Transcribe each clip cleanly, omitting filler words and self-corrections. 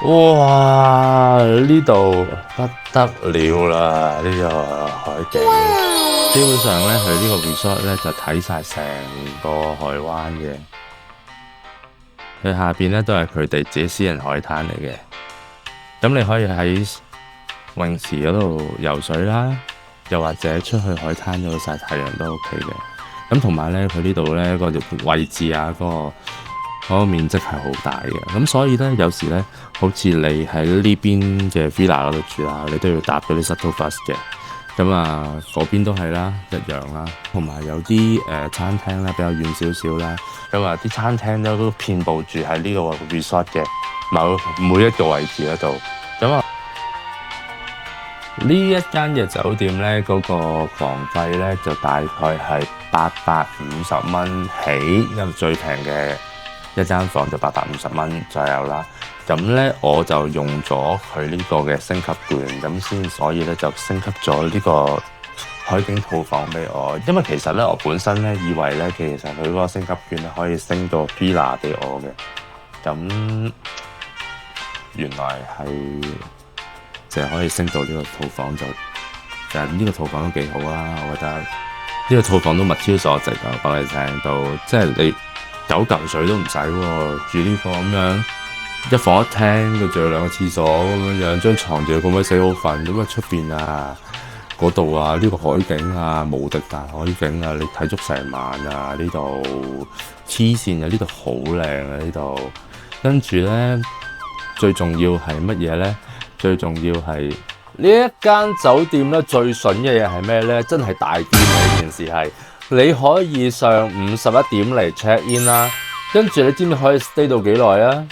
哇！呢度不得了啦！呢個海景，基本上咧，佢呢個 resort 咧就睇晒成個海灣嘅。佢下邊咧都係佢哋自己私人海灘嚟嘅。咁你可以喺泳池嗰度游水啦，又或者出去海灘嗰度曬太陽都 OK 嘅。咁同埋咧，佢呢度咧個位置啊，嗰個面積係好大嘅。咁所以咧，有時咧，好似你喺呢邊嘅 villa 嗰度住啦，你都要搭嗰啲 shuttle bus 嘅。咁啊，嗰邊都係啦，一樣啦。同埋有啲餐廳咧比較遠少少啦。咁啊，啲餐廳都遍佈住喺呢個 resort 嘅每一個位置嗰度。咁啊，呢一間嘅酒店咧，嗰個房費咧就大概係850蚊起，因為最平嘅一間房就850蚊左右啦。咁咧我就用咗佢呢個嘅升級券，咁所以咧就升級咗呢個海景套房俾我。因為其實咧我本身咧以為咧其實佢嗰個升級券咧可以升到 villa 俾我嘅，咁原來係就係可以升到呢個套房就呢個套房都幾好啊！我覺得呢個套房都物超所值啊！講你聽到即係你9嚿水都唔使喎，住呢個咁樣。一房一廳，佢仲有2個廁所咁樣，張床仲要咁鬼死好瞓。咁啊出邊啊嗰度啊，呢個海景啊，無敵大海景啊，你睇足成晚啊！呢度黐線啊，呢度好靚啊！呢度跟住咧，最重要係乜嘢咧？最重要係呢一間酒店咧，最筍嘅嘢係咩咧？真係大癲啊！呢件事係你可以上午11點嚟 check in 啦，跟住你知唔知可以 stay 到幾耐啊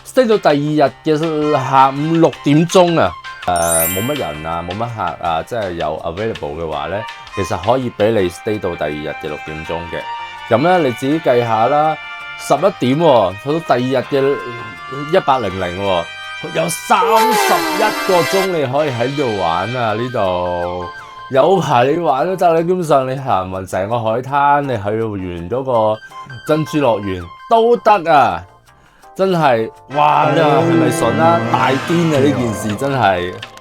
？stay 到第二日嘅下午6點鐘啊！冇乜人啊，冇乜客啊，即係有 available 嘅話咧，其實可以俾你 stay 到第二日嘅6點鐘嘅。咁咧你自己計下啦，11點喎，去到第二日嘅18:00喎，有31個鐘你可以喺度玩啊！呢度有排你玩都得，你基本上你行勻成個海灘，你去完嗰個珍珠樂園都得啊！真係，哇！你話係咪筍啊？大癲啊！呢件事真係〜